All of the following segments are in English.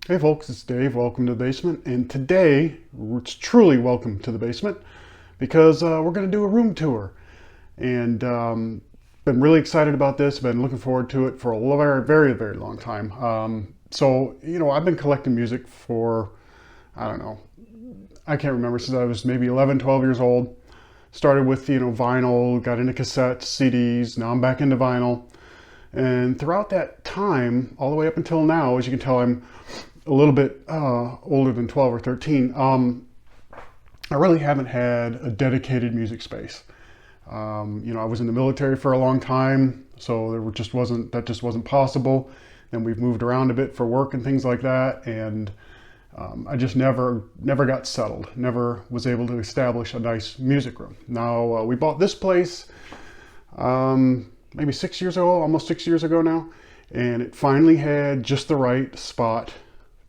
Hey folks, it's Dave. Welcome to the basement. And today, it's truly welcome to the basement because we're going to do a room tour. And been really excited about this. Been looking forward to it for a very, very, very long time. I've been collecting music for, I don't know, I can't remember, since I was maybe 11, 12 years old. Started with, vinyl, got into cassettes, CDs. Now I'm back into vinyl. And throughout that time, all the way up until now, as you can tell, I'm a little bit older than 12 or 13. I really haven't had a dedicated music space. I was in the military for a long time, so that just wasn't possible. Then we've moved around a bit for work and things like that, and I just never got settled. Never was able to establish a nice music room. Now we bought this place maybe 6 years ago, almost 6 years ago now, and it finally had just the right spot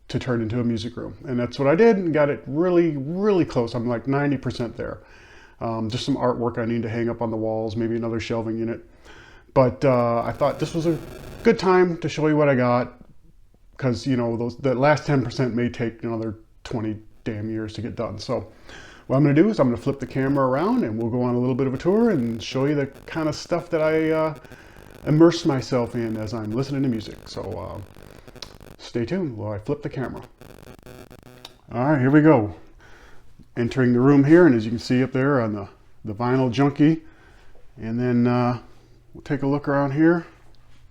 to turn into a music room. And that's what I did, and got it really, really close. I'm like 90% there. Just some artwork I need to hang up on the walls, maybe another shelving unit. But I thought this was a good time to show you what I got, because that last 10% may take another 20 damn years to get done. So what I'm going to do is I'm going to flip the camera around and we'll go on a little bit of a tour and show you the kind of stuff that I immerse myself in as I'm listening to music. So stay tuned while I flip the camera. All right, here we go. Entering the room here, and as you can see up there on the vinyl junkie. And then we'll take a look around here,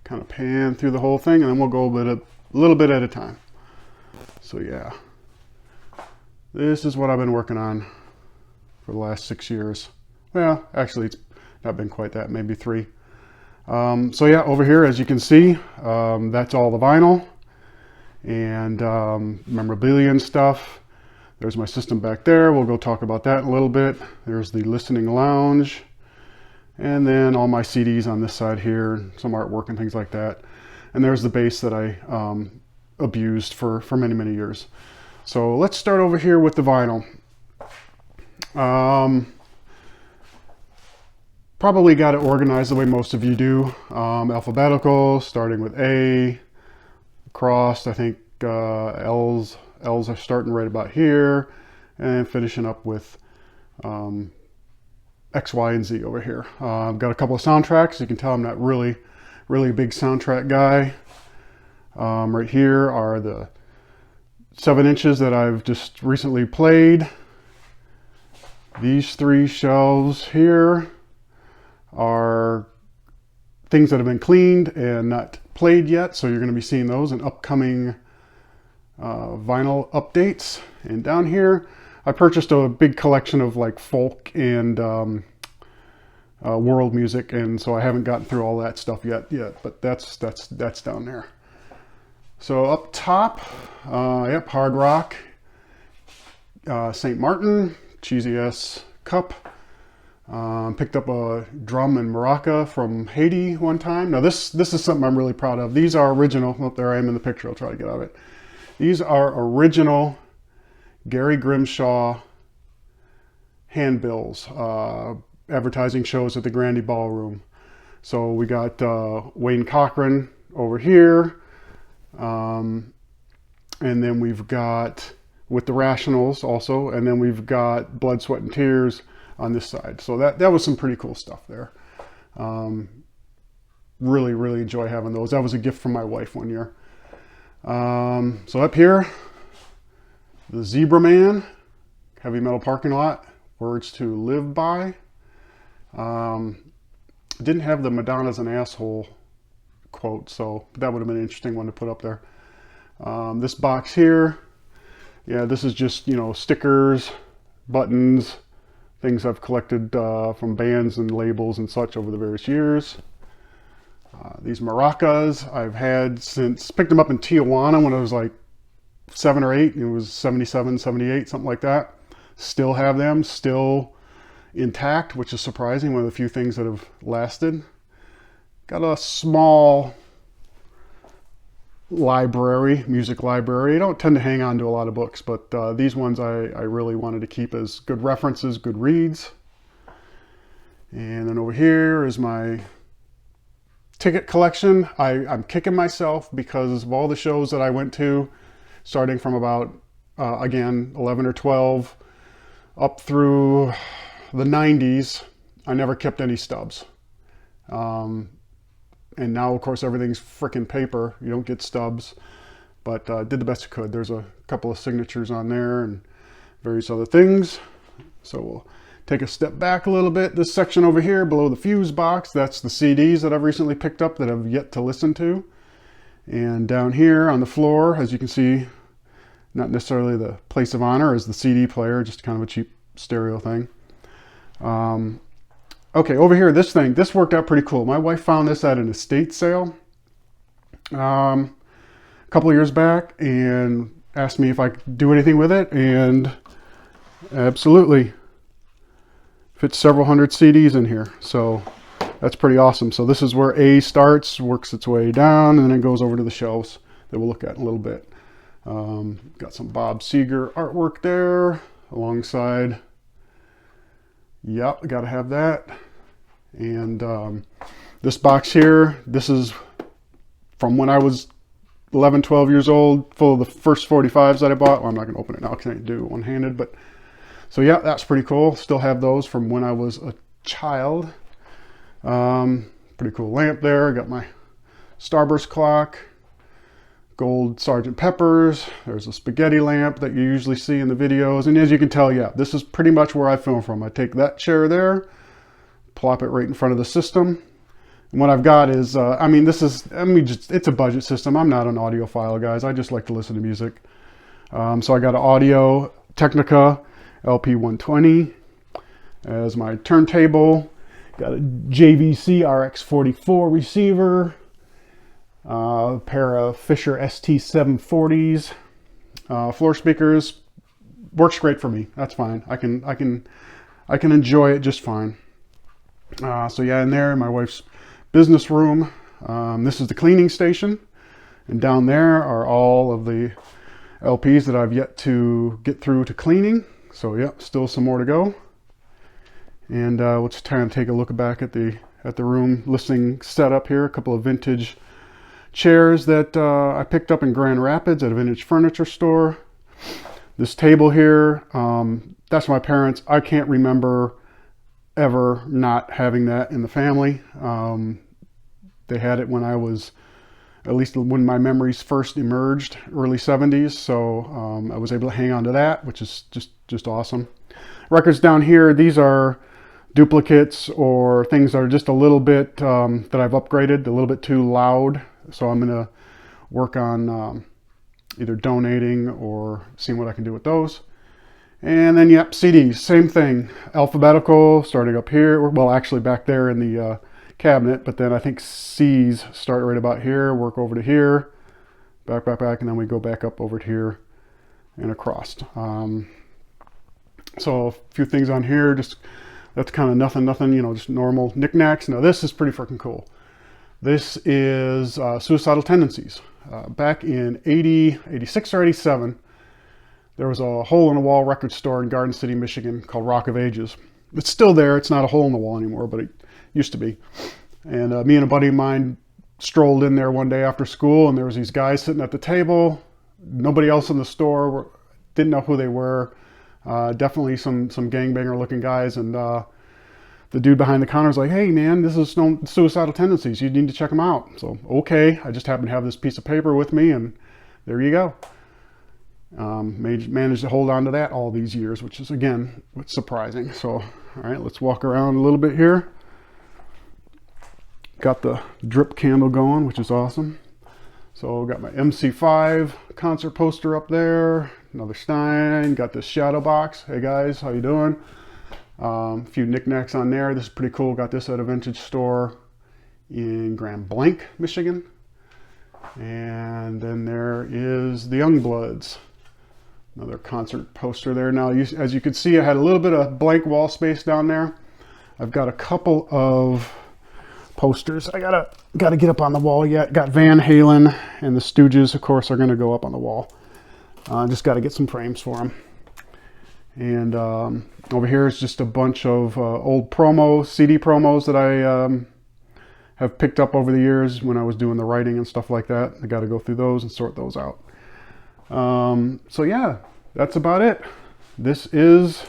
kind of pan through the whole thing, and then we'll go a little bit at a time. So yeah, this is what I've been working on for the last 6 years. Well, actually it's not been quite that, maybe 3. So yeah, over here, as you can see, that's all the vinyl and memorabilia and stuff. There's my system back there. We'll go talk about that in a little bit. There's the listening lounge, and then all my CDs on this side here, some artwork and things like that. And there's the bass that I abused for many, many years. So let's start over here with the vinyl. Probably got it organized the way most of you do, alphabetical, starting with A, across. I think L's are starting right about here, and finishing up with X, Y, and Z over here. I've got a couple of soundtracks. You can tell I'm not really a big soundtrack guy. Right here are the 7 inches that I've just recently played. These 3 shelves here are things that have been cleaned and not played yet, so you're going to be seeing those in upcoming vinyl updates. And down here I purchased a big collection of like folk and world music, and so I haven't gotten through all that stuff yet, but that's down there. So up top, yep, hard rock, St. Martin, cheesy ass cup. Picked up a drum and maraca from Haiti one time. Now this is something I'm really proud of. These are original. Oh, there I am in the picture. I'll try to get out of it. These are original Gary Grimshaw handbills, advertising shows at the Grandy Ballroom. So we got Wayne Cochran over here, and then we've got with the Rationals also, and then we've got Blood, Sweat, and Tears on this side. So that was some pretty cool stuff there. Really, really enjoy having those. That was a gift from my wife one year. So up here, the Zebra Man, Heavy Metal Parking Lot, Words to Live By. Didn't have the Madonna's an Asshole quote, so that would have been an interesting one to put up there. This box here, yeah, this is just, stickers, buttons, things I've collected from bands and labels and such over the various years. These maracas I've had since, picked them up in Tijuana when I was like 7 or 8. It was 77, 78, something like that. Still have them, still intact, which is surprising. One of the few things that have lasted. Got a small library, music library. I don't tend to hang on to a lot of books, but these ones I really wanted to keep as good references, good reads. And then over here is my ticket collection. I'm kicking myself because of all the shows that I went to starting from about, again, 11 or 12 up through the 90s. I never kept any stubs. And now, of course, everything's frickin' paper. You don't get stubs. But did the best I could. There's a couple of signatures on there and various other things. So we'll take a step back a little bit. This section over here below the fuse box, that's the CDs that I've recently picked up that I've yet to listen to. And down here on the floor, as you can see, not necessarily the place of honor is the CD player, just kind of a cheap stereo thing. Okay, over here, this worked out pretty cool. My wife found this at an estate sale a couple of years back and asked me if I could do anything with it, and absolutely. Fits several hundred CDs in here, so that's pretty awesome. So this is where A starts, works its way down, and then it goes over to the shelves that we'll look at in a little bit. Got some Bob Seger artwork there alongside. Yep, got to have that. And this box here, this is from when I was 11, 12 years old, full of the first 45s that I bought. Well, I'm not going to open it now because I can't do it one-handed, but so yeah, that's pretty cool. Still have those from when I was a child. Pretty cool lamp there. Got my Starburst clock, gold Sergeant Pepper's. There's a spaghetti lamp that you usually see in the videos. And as you can tell, yeah, this is pretty much where I film from. I take that chair there, plop it right in front of the system. And what I've got is, it's a budget system. I'm not an audiophile, guys. I just like to listen to music. So I got an Audio Technica LP120 as my turntable. Got a JVC RX44 receiver. A pair of Fisher ST740s. Floor speakers. Works great for me. That's fine. I can enjoy it just fine. So yeah, in there, my wife's business room. This is the cleaning station, and down there are all of the LPs that I've yet to get through to cleaning. So yeah, still some more to go. And let's try and take a look back at the room listening setup here. A couple of vintage chairs that I picked up in Grand Rapids at a vintage furniture store. This table here, that's my parents. I can't remember ever not having that in the family. They had it when I was, at least when my memories first emerged, early 70s. So I was able to hang on to that, which is just awesome. Records down here, these are duplicates or things that are just a little bit, that I've upgraded, a little bit too loud. So I'm gonna work on either donating or seeing what I can do with those. And then, yep, CDs, same thing. Alphabetical, starting up here. Well, actually back there in the cabinet, but then I think C's start right about here, work over to here, back, and then we go back up over to here and across. So a few things on here, just that's kind of nothing, you know, just normal knickknacks. Now this is pretty freaking cool. This is Suicidal Tendencies. Back in 86 or 87, there was a hole-in-the-wall record store in Garden City, Michigan called Rock of Ages. It's still there. It's not a hole in the wall anymore, but it used to be. And me and a buddy of mine strolled in there one day after school, and there was these guys sitting at the table. Nobody else in the store didn't know who they were. Definitely some gangbanger-looking guys. And the dude behind the counter was like, "Hey, man, this is Suicidal Tendencies. You need to check them out." So, okay. I just happened to have this piece of paper with me, and there you go. Managed to hold on to that all these years, which is, again, what's surprising. So, all right, let's walk around a little bit here. Got the drip candle going, which is awesome. So got my MC5 concert poster up there, another Stein, got this shadow box. Hey guys, how you doing? A few knickknacks on there. This is pretty cool. Got this at a vintage store in Grand Blanc, Michigan. And then there is the Youngbloods. Another concert poster there. Now, as you can see, I had a little bit of blank wall space down there. I've got a couple of posters. I gotta get up on the wall yet. Got Van Halen and the Stooges, of course, are gonna go up on the wall. Just got to get some frames for them. And over here is just a bunch of old CD promos that I have picked up over the years when I was doing the writing and stuff like that. I got to go through those and sort those out. So yeah, that's about it. This is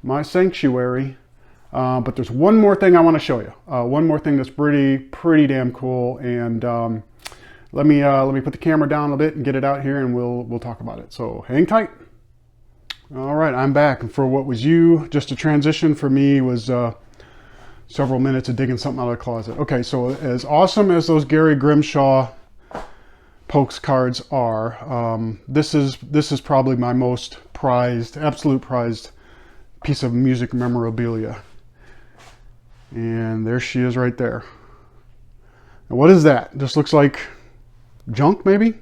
my sanctuary. But there's one more thing I want to show you. One more thing that's pretty damn cool. And let me put the camera down a bit and get it out here, and we'll talk about it. So hang tight. All right, I'm back. And for what was just a transition, for me was several minutes of digging something out of the closet. Okay, so as awesome as those Gary Grimshaw Pokes cards are, this is probably my most prized, absolute prized piece of music memorabilia. And there she is right there. And what is that? This looks like junk, maybe?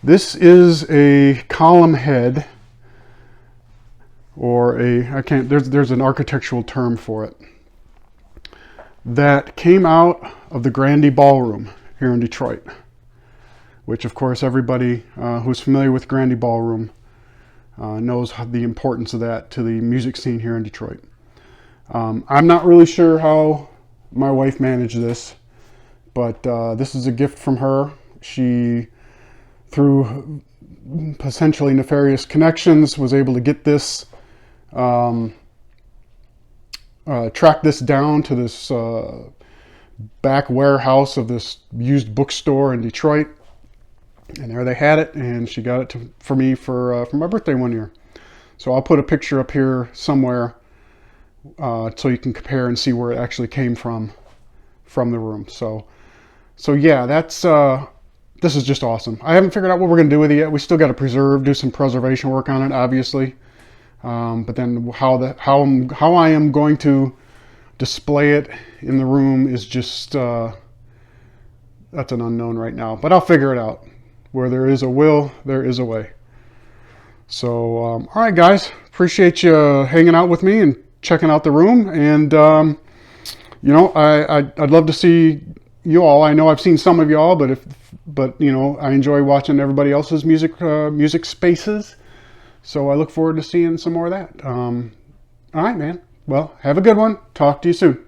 This is a column head, or there's an architectural term for it, that came out of the Grandy Ballroom here in Detroit, which of course everybody who's familiar with Grandy Ballroom knows the importance of that to the music scene here in Detroit. I'm not really sure how my wife managed this, but this is a gift from her. She, through potentially nefarious connections, was able to get this, track this down to this back warehouse of this used bookstore in Detroit. And there they had it, and she got it for me for my birthday one year. So I'll put a picture up here somewhere so you can compare and see where it actually came from the room. So yeah, this is just awesome. I haven't figured out what we're going to do with it yet. We still got to do some preservation work on it, obviously. But then how I am going to display it in the room is just that's an unknown right now. But I'll figure it out. Where there is a will, there is a way. So, all right, guys, appreciate you hanging out with me and checking out the room. And, you know, I'd love to see you all. I know I've seen some of y'all, but you know, I enjoy watching everybody else's music spaces. So I look forward to seeing some more of that. All right, man. Well, have a good one. Talk to you soon.